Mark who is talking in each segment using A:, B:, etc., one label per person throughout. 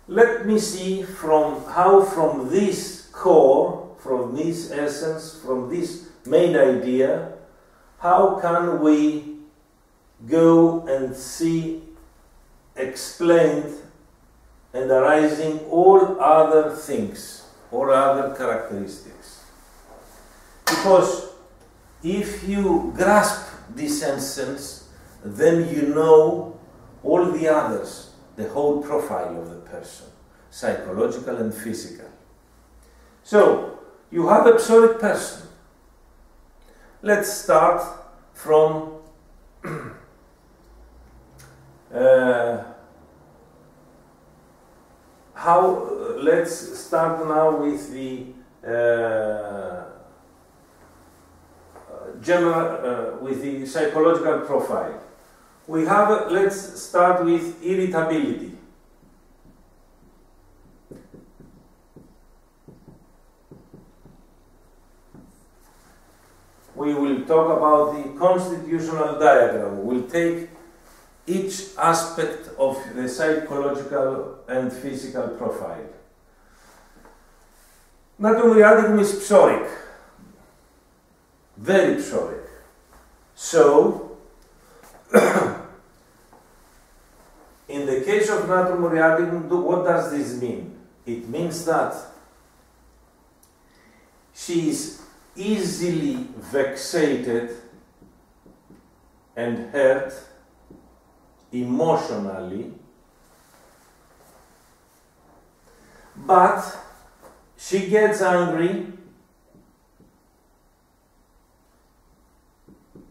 A: let me see from this core, from this essence, from this main idea, how can we go and see explained and arising all other things, all other characteristics. Because if you grasp this essence, then you know all the others, the whole profile of the person, psychological and physical. So, you have a psoric person. Let's start from let's start now with the with the psychological profile. We have, let's start with irritability. We will talk about the constitutional diagram. We'll take each aspect of the psychological and physical profile. Natrum Muriaticum is psoric, very psoric. So, in the case of Natrum Muriaticum, what does this mean? It means that she is easily vexated and hurt emotionally, but she gets angry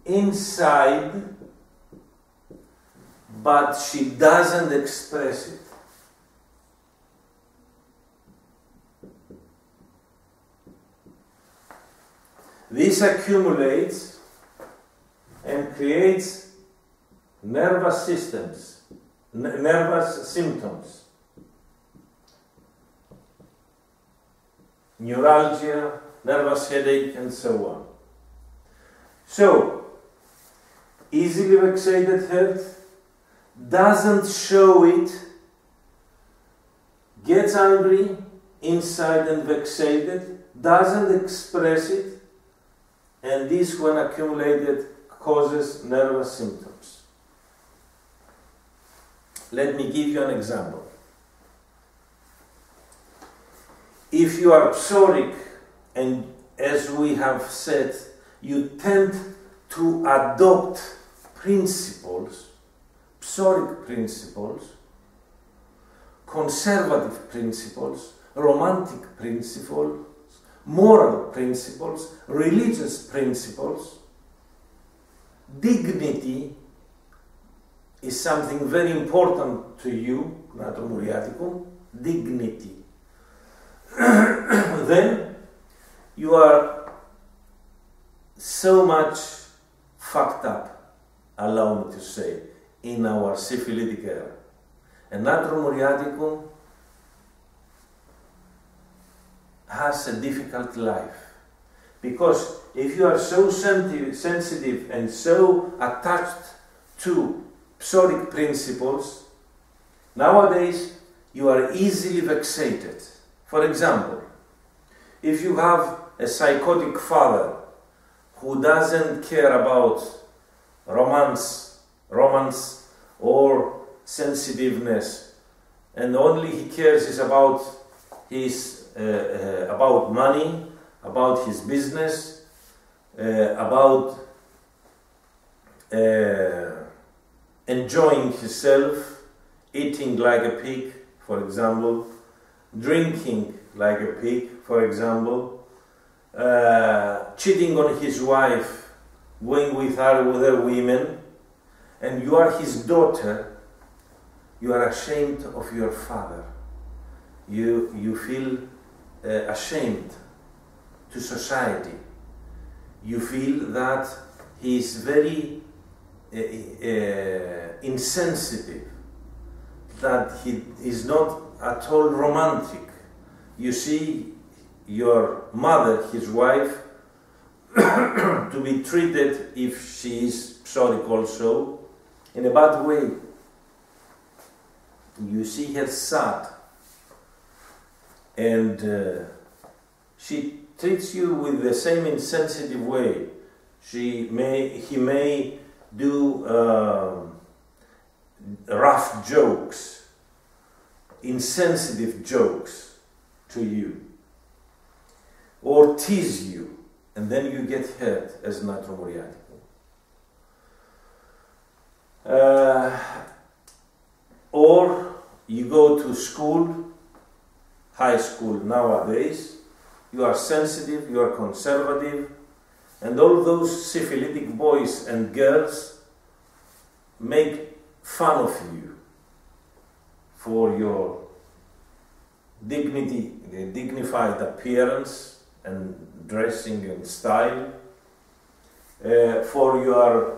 A: inside, but she doesn't express it. This accumulates and creates nervous systems, nervous symptoms, neuralgia, nervous headache, and so on. So, easily vexated, hurt, doesn't show it, gets angry inside and vexated, doesn't express it, and this, when accumulated, causes nervous symptoms. Let me give you an example. If you are psoric, and as we have said, you tend to adopt principles, psoric principles, conservative principles, romantic principles, moral principles, religious principles. Dignity is something very important to you, Natrum Muriaticum, dignity. Then you are so much fucked up, allow me to say, in our syphilitic era. And Natrum Muriaticum has a difficult life. Because if you are so sensitive and so attached to psoric principles, nowadays you are easily vexated. For example, if you have a psychotic father who doesn't care about romance or sensitiveness, and only he cares is about his about money, about his business, about enjoying himself, eating like a pig, for example, drinking like a pig, for example, cheating on his wife, going with other women, and you are his daughter, you are ashamed of your father. You feel ashamed to society. You feel that he is very insensitive, that he is not at all romantic. You see your mother, his wife, to be treated, if she is psoric also, in a bad way. You see her sad, and she treats you with the same insensitive way. He may do rough jokes, insensitive jokes to you, or tease you, and then you get hurt as Natrum Muriaticum. Or you go to school, high school nowadays, you are sensitive, you are conservative, and all those syphilitic boys and girls make fun of you for your dignified appearance and dressing and style, for your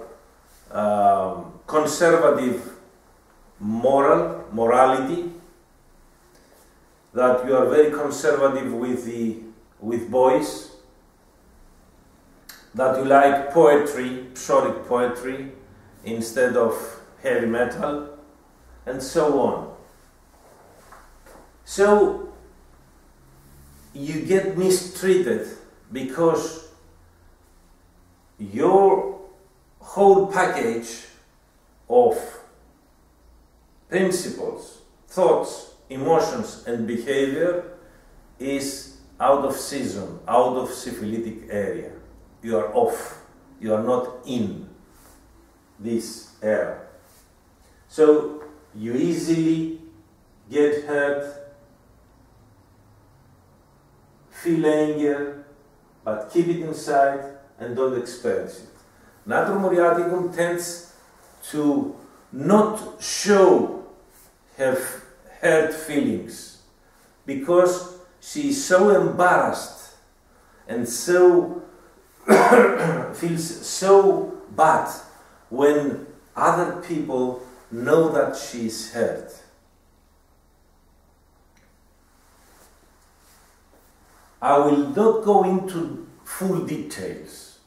A: conservative morality, that you are very conservative with boys, that you like poetry, psoric poetry, instead of heavy metal, and so on. So you get mistreated because your whole package of principles, thoughts, emotions, and behavior is out of season, out of syphilitic area. You are off. You are not in this era. So you easily get hurt, feel anger, but keep it inside and don't express it. Natrum Muriaticum tends to not show her hurt feelings because she is so embarrassed and so feels so bad when other people know that she is hurt. I will not go into full details.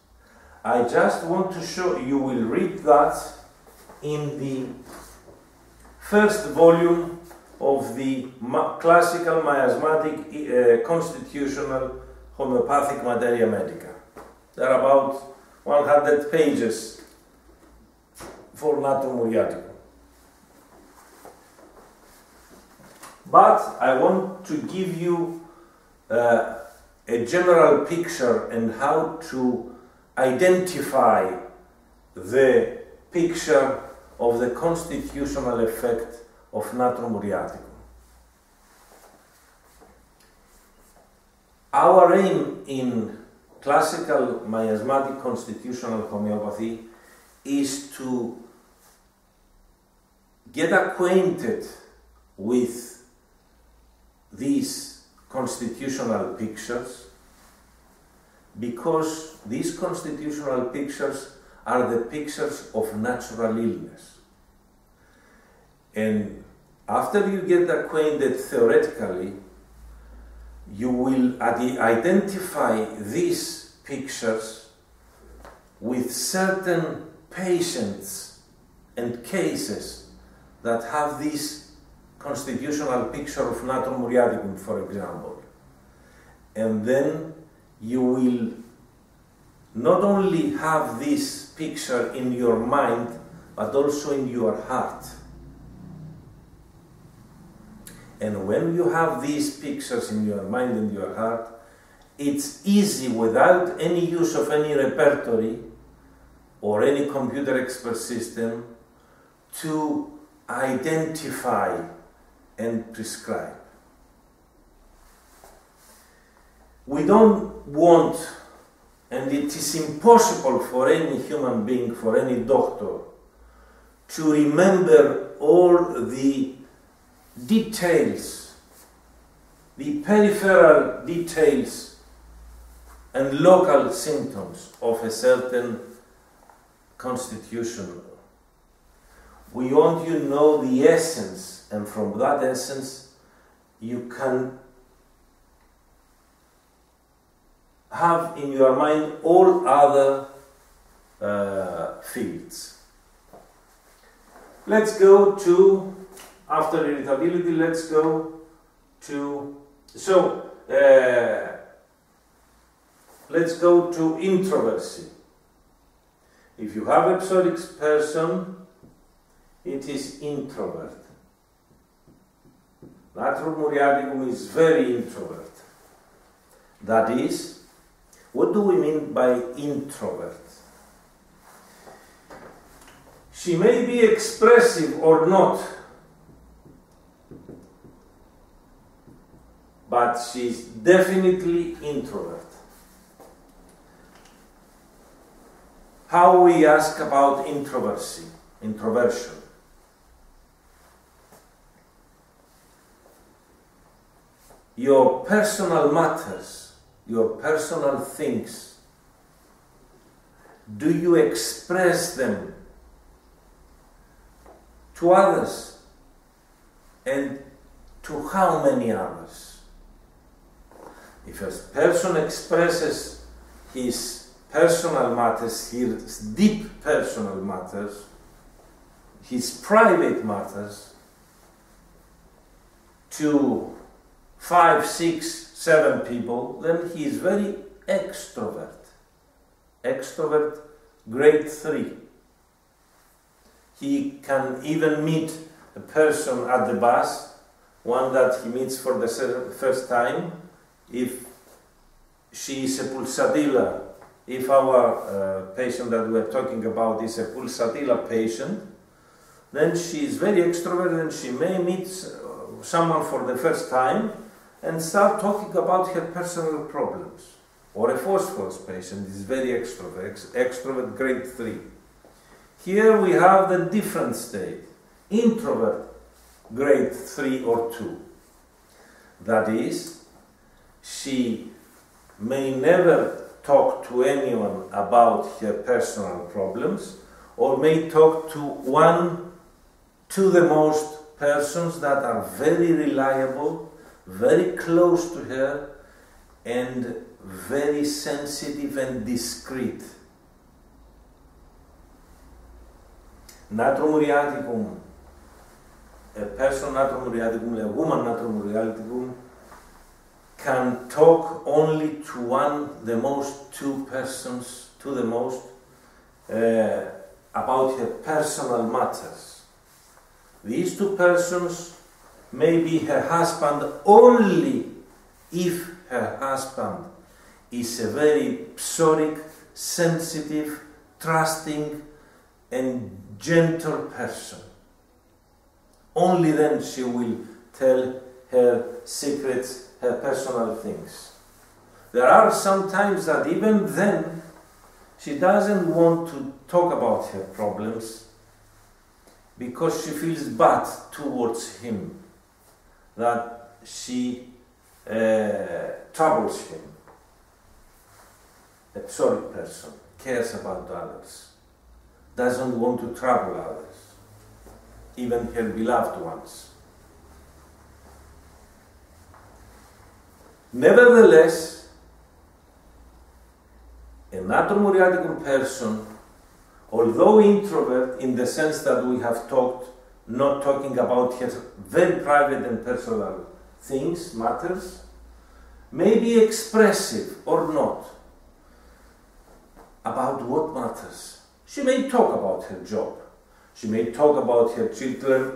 A: I just want to show you, will read that in the first volume of the classical miasmatic constitutional homeopathic materia medica. There are about 100 pages for Natrum Muriaticum. But I want to give you a general picture and how to identify the picture of the constitutional effect of Natrum Muriaticum. Our aim in classical miasmatic constitutional homeopathy is to get acquainted with these constitutional pictures, because these constitutional pictures are the pictures of natural illness. And after you get acquainted theoretically, you will identify these pictures with certain patients and cases that have this constitutional picture of Natrum Muriaticum, for example. And then you will not only have this picture in your mind, but also in your heart. And when you have these pictures in your mind and your heart, it's easy, without any use of any repertory or any computer expert system, to identify and prescribe. We don't want, and it is impossible for any human being, for any doctor, to remember all the details, the peripheral details and local symptoms of a certain constitution. We want you to know the essence, and from that essence you can have in your mind all other fields. Let's go to, after irritability, let's go to So, let's go to introversy. If you have episodic person, it is introvert. Natrum Muriaticum is very introvert. That is, what do we mean by introvert? She may be expressive or not, but she's definitely introvert. How we ask about introversion. Your personal matters, your personal things, do you express them to others, and to how many others? If a person expresses his personal matters, his deep personal matters, his private matters, to 5, 6, 7 people, then he is very extrovert. Extrovert grade 3. He can even meet a person at the bus, one that he meets for the first time. If she is a pulsatilla, if our patient that we are talking about is a pulsatilla patient, then she is very extroverted and she may meet someone for the first time and start talking about her personal problems. Or a phosphorus patient is very extrovert grade 3. Here we have the different state, introvert grade 3 or 2. That is, she may never talk to anyone about her personal problems, or may talk to one to the most persons that are very reliable, very close to her, and very sensitive and discreet. Natrum Muriaticum, a person Natrum Muriaticum, a woman Natrum Muriaticum, can talk only to one, the most, 2 persons, to the most, about her personal matters. These 2 persons may be her husband only if her husband is a very psoric, sensitive, trusting, and gentle person. Only then she will tell her secrets, her personal things. There are some times that even then she doesn't want to talk about her problems because she feels bad towards him, that she troubles him. A psoric person cares about others, doesn't want to trouble others, even her beloved ones. Nevertheless, a Natrum Muriaticum person, although introvert in the sense that we have talked, not talking about her very private and personal things, matters, may be expressive or not. About what matters? She may talk about her job. She may talk about her children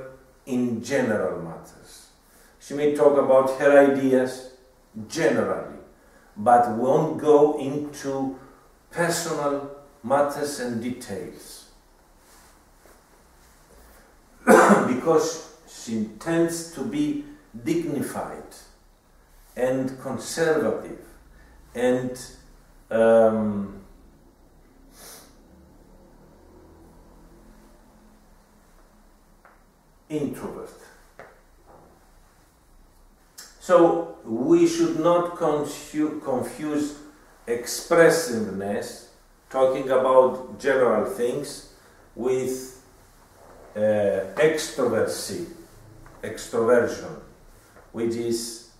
A: in general matters. She may talk about her ideas generally, but won't go into personal matters and details. Because she tends to be dignified and conservative and introvert. So we should not confuse expressiveness, talking about general things, with extroversion, which is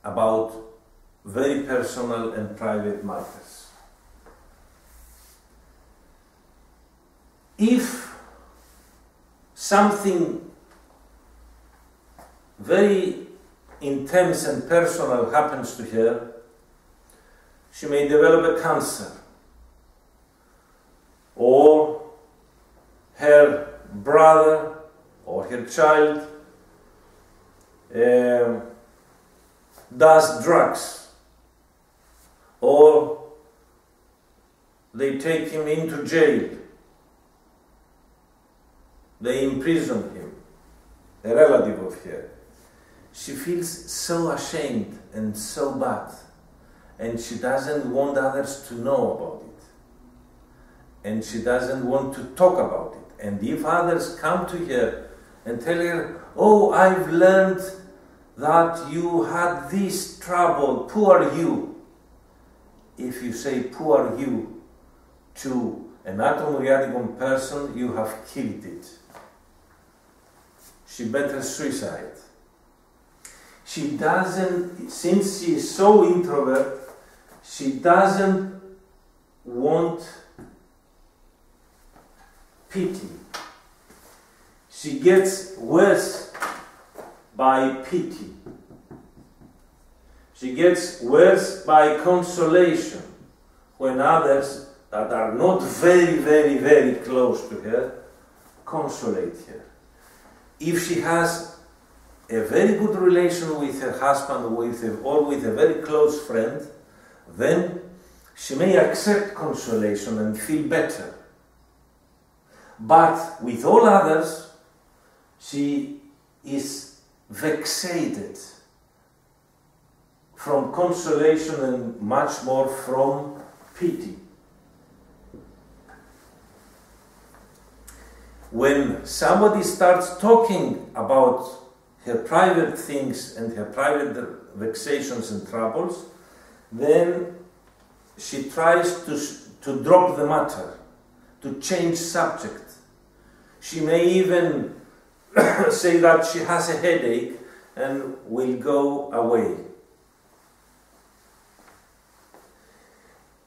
A: about very personal and private matters. If something very intense and personal happens to her, she may develop a cancer, or her brother or her child does drugs, or they take him into jail, they imprison him, a relative of her. She feels so ashamed and so bad, and she doesn't want others to know about it, and she doesn't want to talk about it. And if others come to her and tell her, "Oh, I've learned that you had this trouble, poor you," if you say poor you to a Natrum Muriaticum person, you have killed it. She better suicide. She doesn't, since she is so introvert, she doesn't want pity. She gets worse by pity. She gets worse by consolation when others that are not very, very, very close to her consolate her. If she has a very good relation with her husband or with a very close friend, then she may accept consolation and feel better. But with all others, she is vexated from consolation and much more from pity. When somebody starts talking about her private things and her private vexations and troubles, then she tries to drop the matter, to change subject. She may even say that she has a headache and will go away.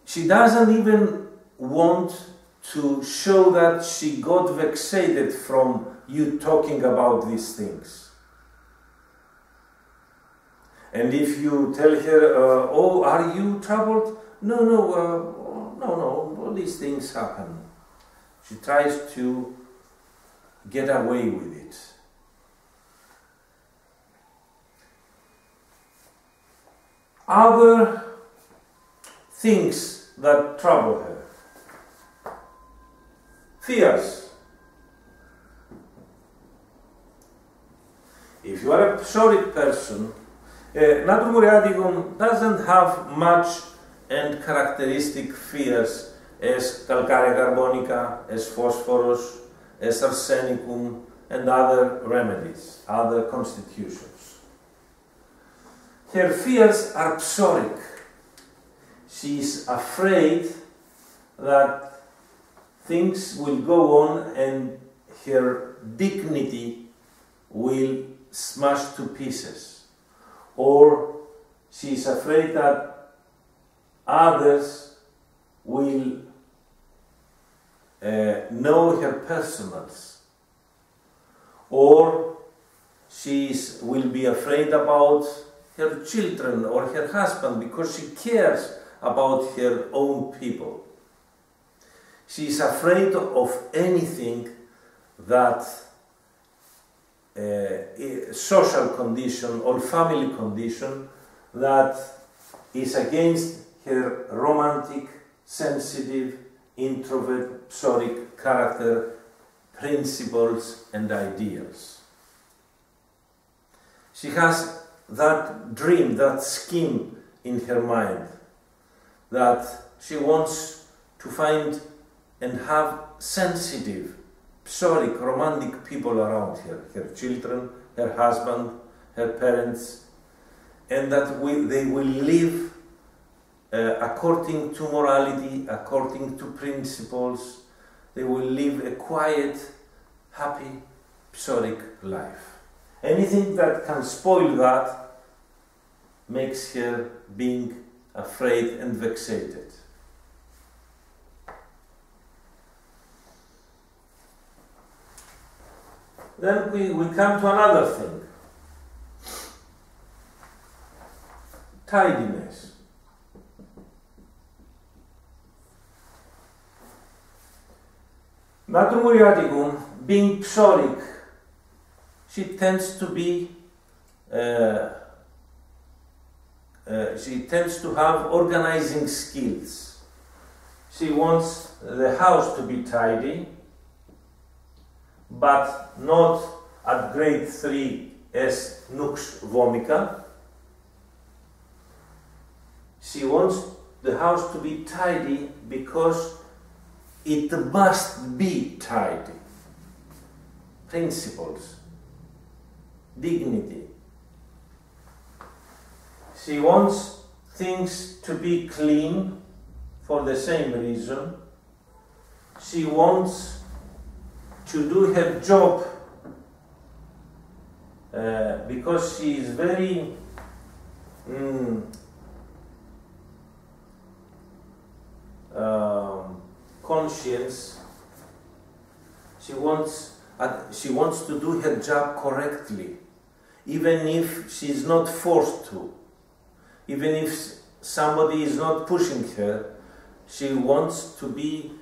A: She doesn't even want to show that she got vexated from you talking about these things. And if you tell her, "Oh, are you troubled?" No, all these things happen. She tries to get away with it. Other things that trouble her. Fears. If you are a psoric person, Natrum Muriaticum doesn't have much and characteristic fears as calcarea carbonica, as phosphorus, as arsenicum, and other remedies, other constitutions. Her fears are psoric. She is afraid that things will go on and her dignity will smash to pieces. Or she is afraid that others will know her personals. Or she will be afraid about her children or her husband because she cares about her own people. She is afraid of anything that social condition or family condition that is against her romantic, sensitive, introvert, psoric character, principles and ideals. She has that dream, that scheme in her mind that she wants to find and have sensitive, psoric, romantic people around her, her children, her husband, her parents, and that they will live according to morality, according to principles. They will live a quiet, happy, psoric life. Anything that can spoil that makes her being afraid and vexated. Then we come to another thing. tidiness. Natrum Muriaticum, being psoric, she tends to have organizing skills. She wants the house to be tidy, but not at grade 3 as nux vomica. She wants the house to be tidy because it must be tidy. Principles, dignity. She wants things to be clean for the same reason. She wants to do her job because she is very conscious. She wants to do her job correctly, even if she is not forced to, even if somebody is not pushing her. She wants to be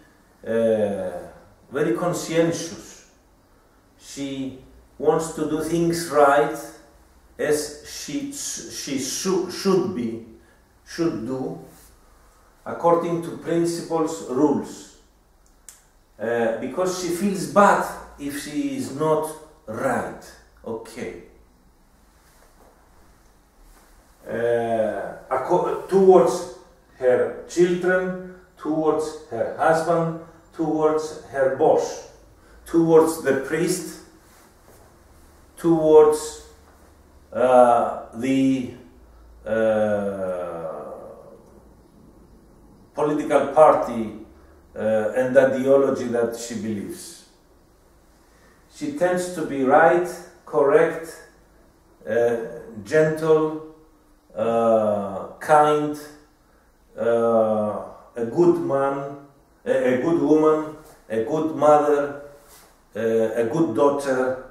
A: very conscientious. She wants to do things right as she should do, according to principles, rules, because she feels bad if she is not right. Okay. Towards her children, towards her husband, towards her boss, towards the priest, towards the political party and ideology that she believes. She tends to be right, correct, gentle, kind, a good man, a good woman, a good mother, a good daughter,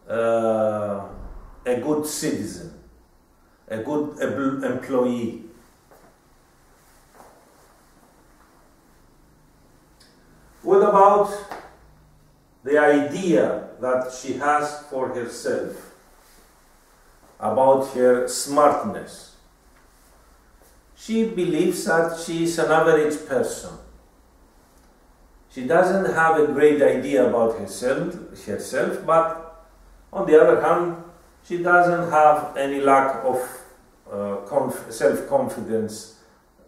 A: a good citizen, a good employee. What about the idea that she has for herself, about her smartness? She believes that she is an average person. She doesn't have a great idea about herself, but on the other hand, she doesn't have any lack of self-confidence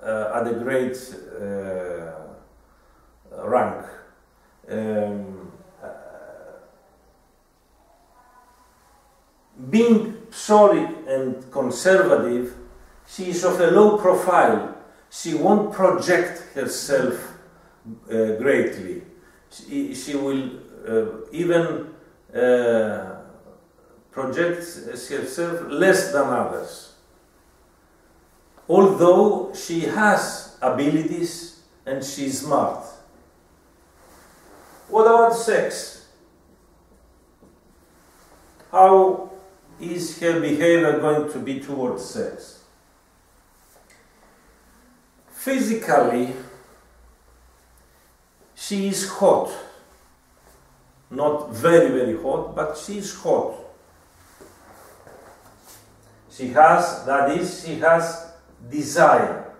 A: at a great rank. Being psoric and conservative, she is of a low profile. She won't project herself greatly. She will even project herself less than others. Although she has abilities and she is smart. What about sex? How is her behavior going to be towards sex? Physically, she is hot. Not very, very hot, but she is hot. She has desire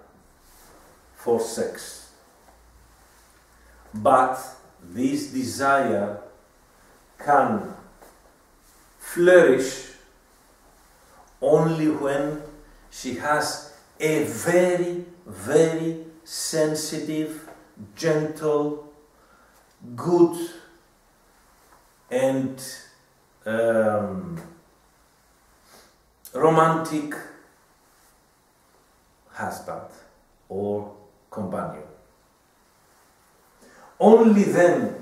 A: for sex. But this desire can flourish only when she has a very, very sensitive, gentle, good and romantic husband or companion. Only then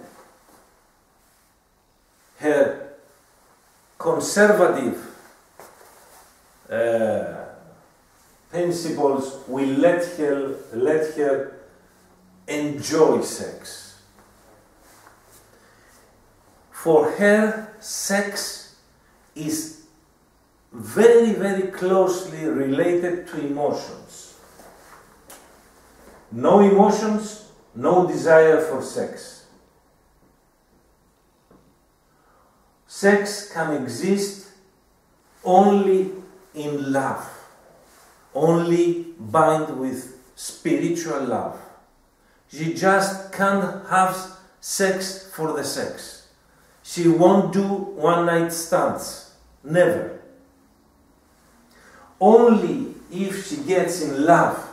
A: her conservative principles will let her enjoy sex. For her, sex is very, very closely related to emotions. No emotions, no desire for sex. Sex can exist only in love, only bound with spiritual love. She just can't have sex for the sex. She won't do one-night stands, never. Only if she gets in love,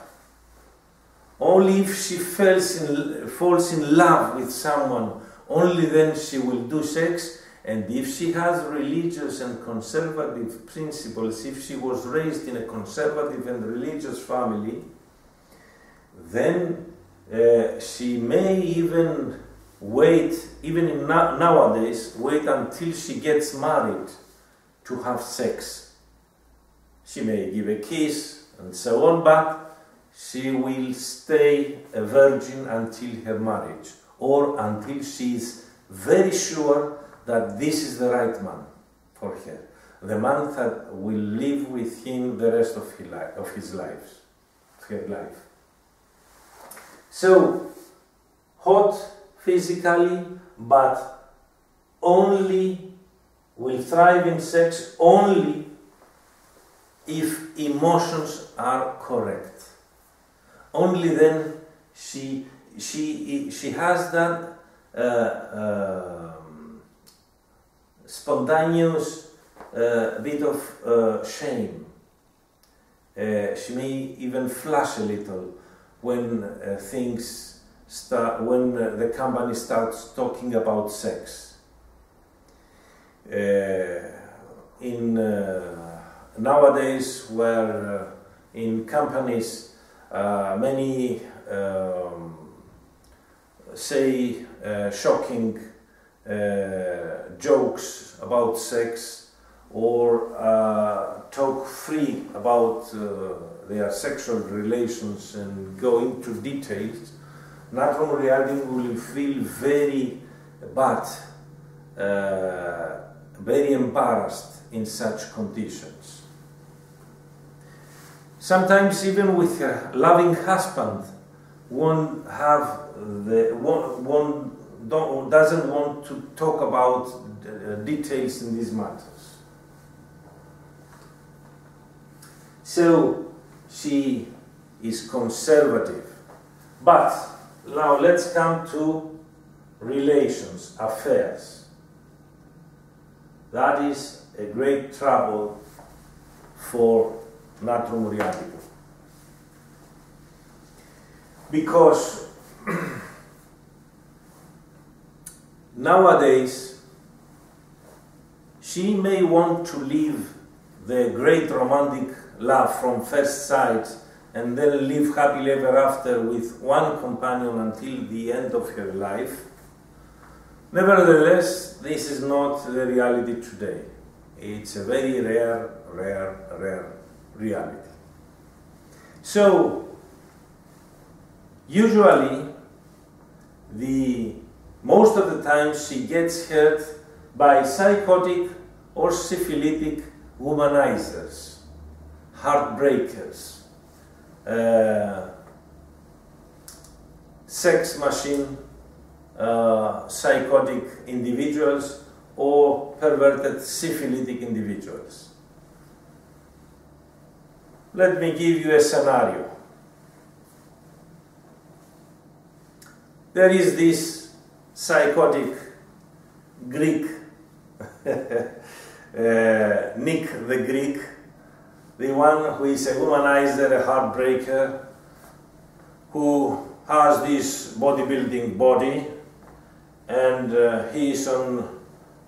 A: only if she falls in love with someone, only then she will do sex. And if she has religious and conservative principles, if she was raised in a conservative and religious family, then she may even wait, even nowadays, wait until she gets married to have sex. She may give a kiss and so on, but she will stay a virgin until her marriage, or until she is very sure that this is the right man for her, the man that will live with him the rest of her life. So, hot physically, but only will thrive in sex only if emotions are correct. Only then she has that spontaneous bit of shame. She may even flush a little when when the company starts talking about sex. Nowadays, where in companies many say shocking jokes about sex, or talk free about their sexual relations and go into details, Natrum Muriaticum will feel very bad, very embarrassed in such conditions. Sometimes even with a loving husband, one doesn't want to talk about details in these matters. So she is conservative. But now let's come to relations, affairs. That is a great trouble for Natrum Muriaticum. Because nowadays she may want to live the great romantic love from first sight and then live happily ever after with one companion until the end of her life. Nevertheless, this is not the reality today. It's a very rare reality. So, usually, most of the time she gets hurt by psychotic or syphilitic womanizers, heartbreakers, sex machine psychotic individuals, or perverted syphilitic individuals. Let me give you a scenario. There is this psychotic Greek, Nick the Greek, the one who is a womanizer, a heartbreaker, who has this bodybuilding body, and he is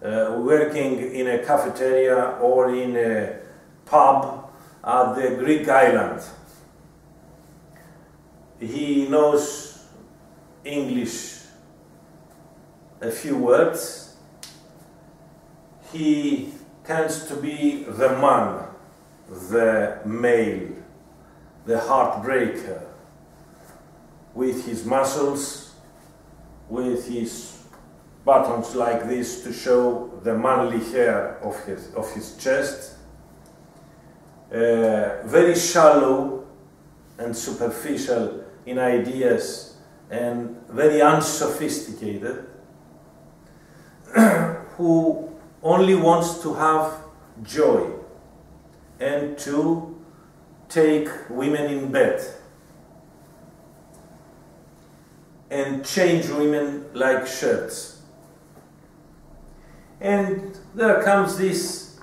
A: working in a cafeteria or in a pub at the Greek island. He knows English, a few words. He tends to be the man, the male, the heartbreaker, with his muscles, with his buttons like this to show the manly hair of his chest, very shallow and superficial in ideas and very unsophisticated, who only wants to have joy and to take women in bed and change women like shirts. And there comes this,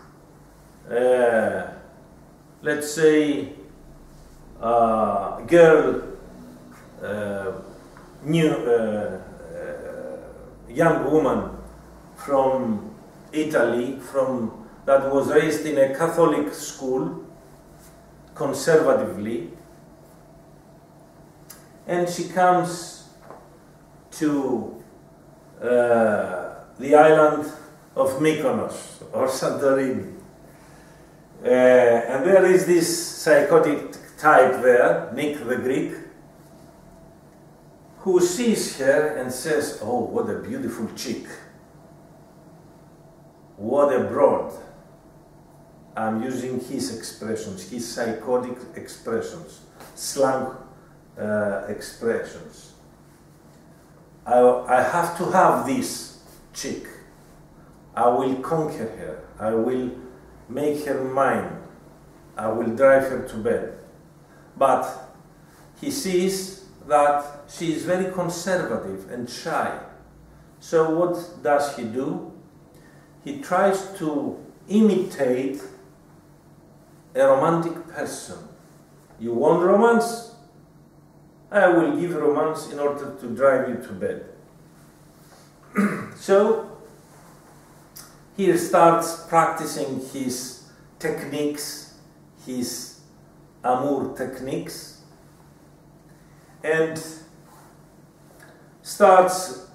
A: let's say, girl, young woman from Italy, that was raised in a Catholic school, conservatively, and she comes to the island of Mykonos or Santorini. And there is this psychotic type there, Nick the Greek, who sees her and says, "Oh, what a beautiful chick. What a broad." I'm using his expressions, his psychotic expressions, slang expressions. I have to have this chick. I will conquer her. I will make her mine. I will drive her to bed. But he sees that she is very conservative and shy. So what does he do? He tries to imitate a romantic person. You want romance? I will give romance in order to drive you to bed. So he starts practicing his techniques, his amour techniques, and starts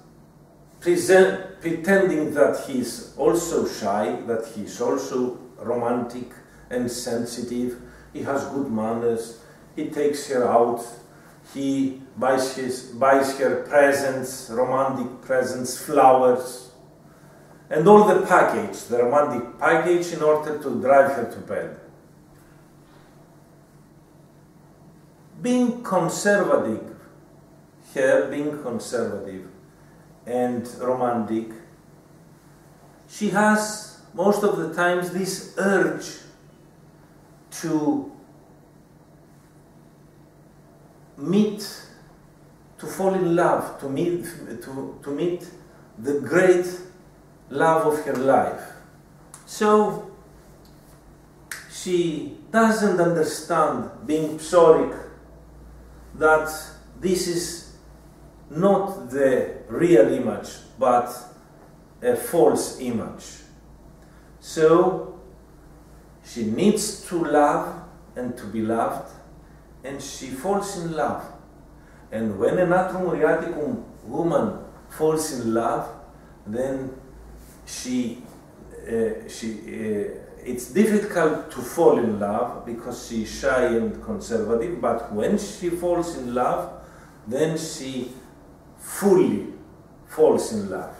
A: pretending that he's also shy, that he's also romantic and sensitive. He has good manners. He takes her out. He buys her presents, romantic presents, flowers, and all the package, the romantic package, in order to drive her to bed. Being conservative and romantic, she has most of the times this urge to fall in love, to meet the great love of her life. So she doesn't understand, being psoric, that this is not the real image, but a false image. So she needs to love and to be loved, and she falls in love. And when a Natrum Muriaticum woman falls in love, then it's difficult to fall in love because she's shy and conservative, but when she falls in love, then she fully falls in love.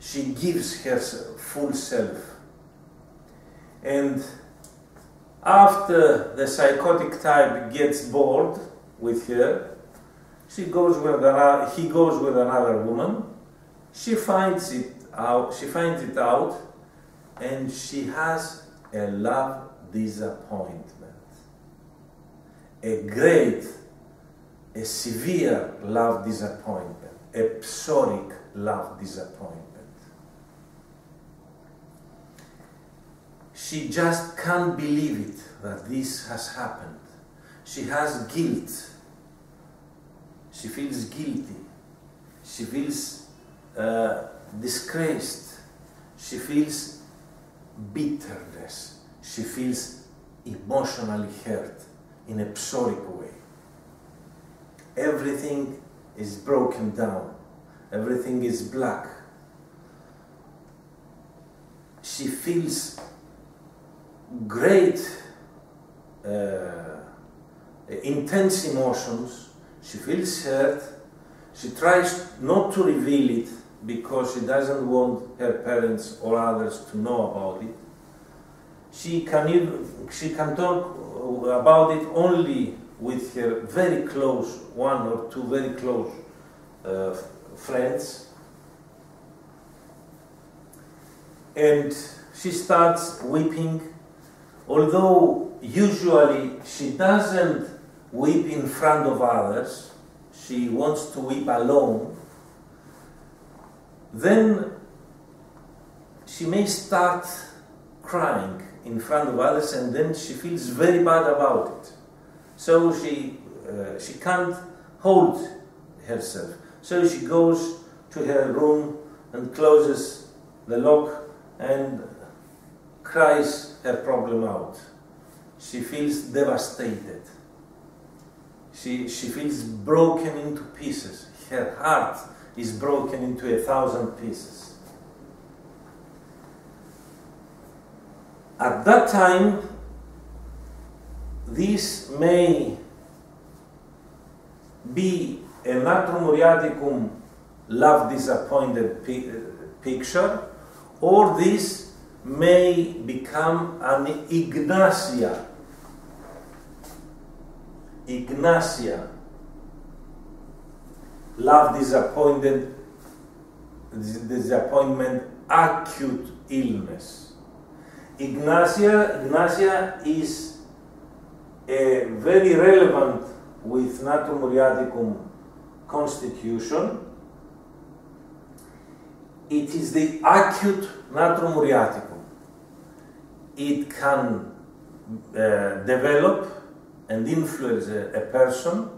A: She gives her full self. And after the psychotic type gets bored with her, he goes with another woman. She finds it out, and she has a love disappointment. A severe love disappointment, a psoric love disappointment. She just can't believe it, that this has happened. She has guilt. She feels guilty. She feels disgraced. She feels bitterness. She feels emotionally hurt in a psoric way. Everything is broken down. Everything is black. She feels great, intense emotions. She feels hurt. She tries not to reveal it because she doesn't want her parents or others to know about it. she can talk about it only with her very close, one or two very close friends. And she starts weeping, although usually she doesn't weep in front of others, she wants to weep alone. Then she may start crying in front of others, and then she feels very bad about it. So she can't hold herself. So she goes to her room and closes the lock and cries her problem out. She feels devastated. She feels broken into pieces. Her heart is broken into 1,000 pieces. At that time, this may be a Natrum Muriaticum love disappointed picture, or this may become an Ignatia, love disappointment, acute illness. Ignatia is very relevant with Natrum Muriaticum constitution. It is the acute Natrum Muriaticum. It can develop and influence a person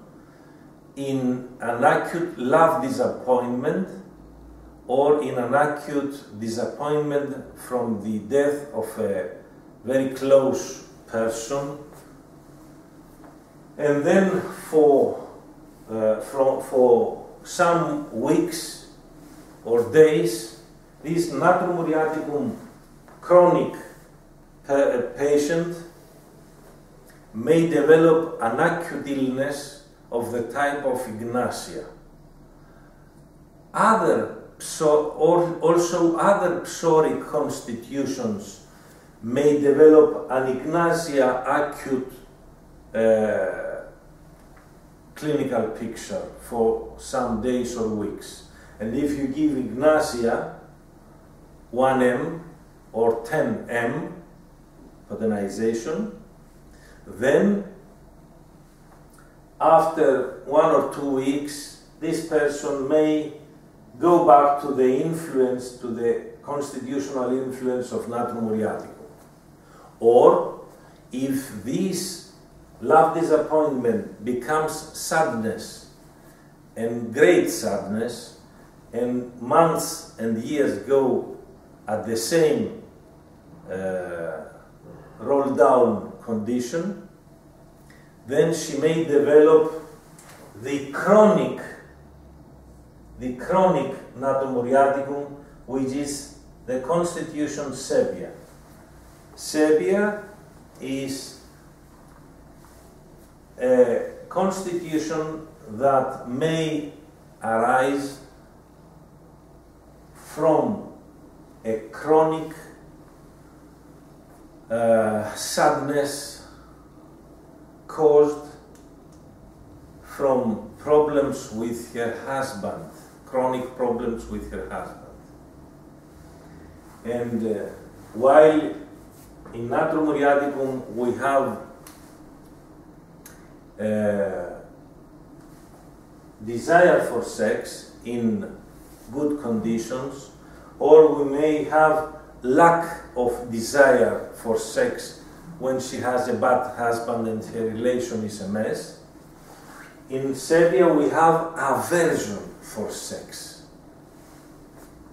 A: in an acute love disappointment, or in an acute disappointment from the death of a very close person. And then for some weeks or days, this Natrum Muriaticum chronic patient may develop an acute illness of the type of Ignatia. Also other psoric constitutions may develop an Ignatia acute clinical picture for some days or weeks. And if you give Ignatia 1M or 10M potentization, then after 1 or 2 weeks, this person may go back to the influence, to the constitutional influence of Natrum Muriaticum. Or if this love disappointment becomes sadness, and great sadness, and months and years go at the same roll down condition, then she may develop the chronic Natrum Muriaticum, which is the constitution sepia. Sepia is a constitution that may arise from a chronic sadness caused from problems with her husband, chronic problems with her husband. And while in Natrum Muriaticum we have desire for sex in good conditions, or we may have lack of desire for sex when she has a bad husband and her relation is a mess. In sepia we have aversion for sex.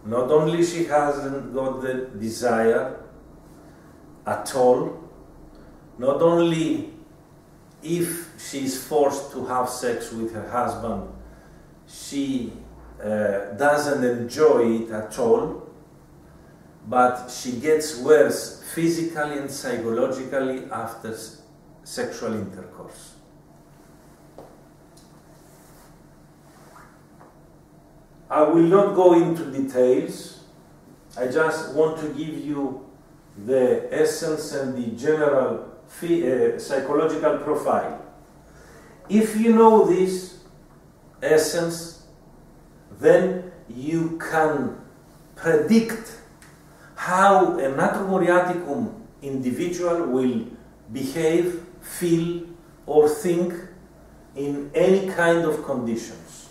A: Not only she hasn't got the desire at all, not only if she is forced to have sex with her husband, she doesn't enjoy it at all, but she gets worse physically and psychologically after sexual intercourse. I will not go into details. I just want to give you the essence and the general psychological profile. If you know this essence, then you can predict how a Natrum Muriaticum individual will behave, feel, or think in any kind of conditions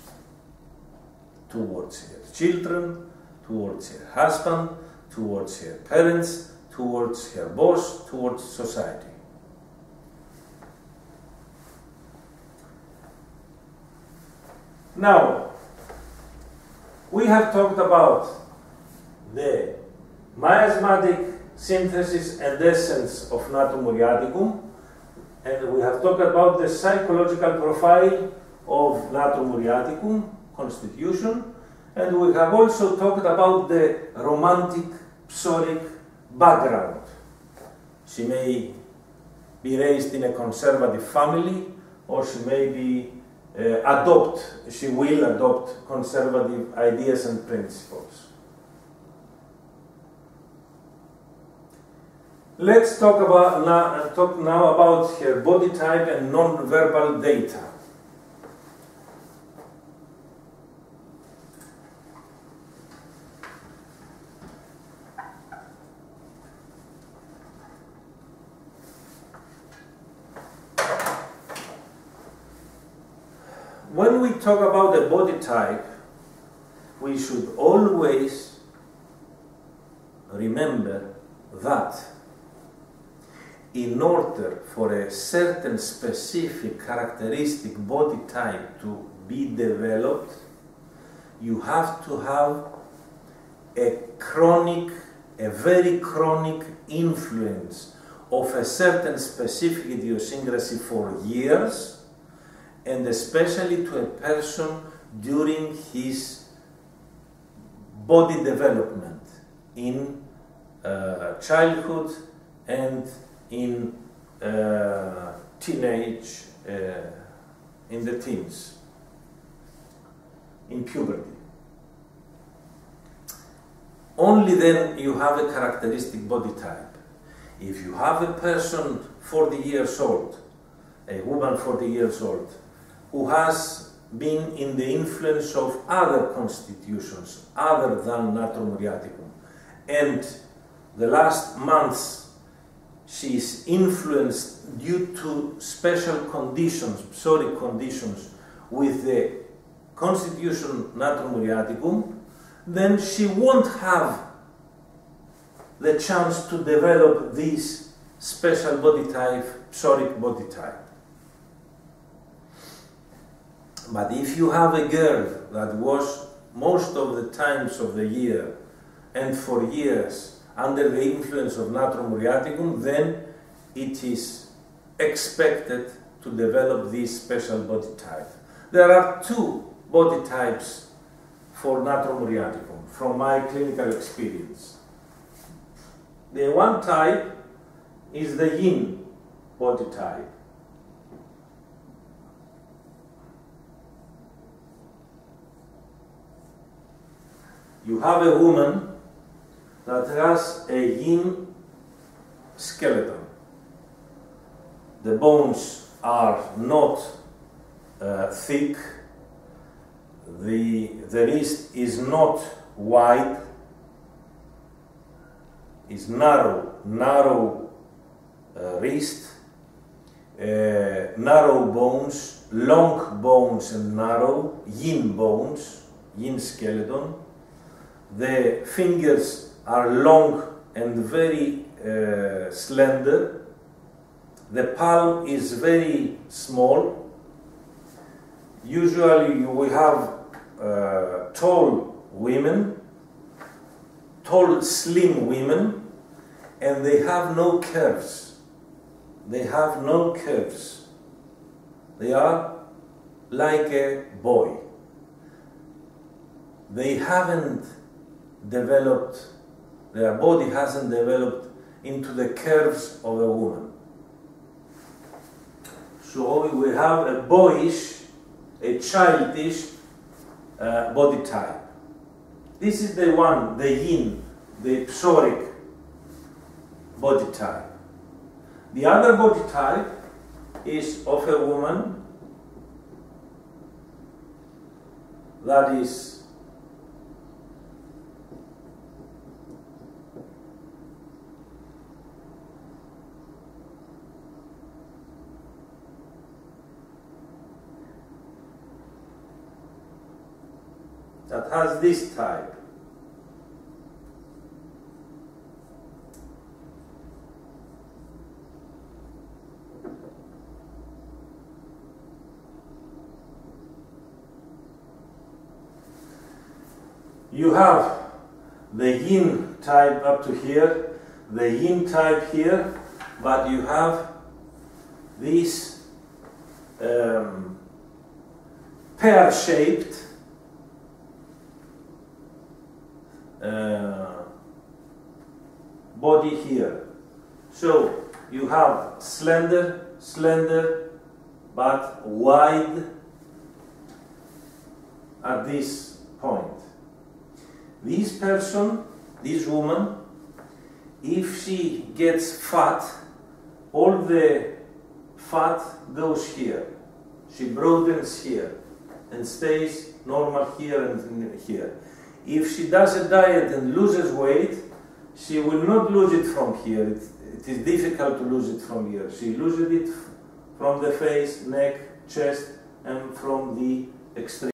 A: towards her children, towards her husband, towards her parents, towards her boss, towards society. Now, we have talked about the miasmatic synthesis and essence of Natrum Muriaticum, and we have talked about the psychological profile of Natrum Muriaticum constitution, and we have also talked about the romantic psoric background. She may be raised in a conservative family, or she may be she will adopt conservative ideas and principles. Let's talk now about her body type and non-verbal data. When we talk about the body type, we should always remember that in order for a certain specific characteristic body type to be developed, you have to have a very chronic influence of a certain specific idiosyncrasy for years, and especially to a person during his body development in childhood and in teenage, in the teens, in puberty. Only then you have a characteristic body type. If you have a person 40 years old, a woman 40 years old, who has been in the influence of other constitutions other than Natrum Muriaticum, and the last months she is influenced due to special conditions, psoric conditions, with the constitution Natrum Muriaticum, then she won't have the chance to develop this special body type, psoric body type. But if you have a girl that was most of the times of the year and for years under the influence of Natrum Muriaticum, then it is expected to develop this special body type. There are two body types for Natrum Muriaticum from my clinical experience. The one type is the yin body type. You have a woman that has a yin skeleton. The bones are not thick, the wrist is not wide, is narrow wrist, narrow bones, long bones and narrow, yin bones, yin skeleton. The fingers are long and very slender. The palm is very small. Usually we have tall women, tall slim women, and they have no curves. They have no curves. They are like a boy. They haven't developed, their body hasn't developed into the curves of a woman. So we have a boyish, a childish body type. This is the one, the yin, the psoric body type. The other body type is of a woman that has this type. You have the yin type up to here, the yin type here, but you have this pear-shaped body here. So you have slender, but wide at this point. This person, this woman, if she gets fat, all the fat goes here. She broadens here and stays normal here and here. If she does a diet and loses weight, she will not lose it from here. It is difficult to lose it from here. She loses it from the face, neck, chest, and from the extreme.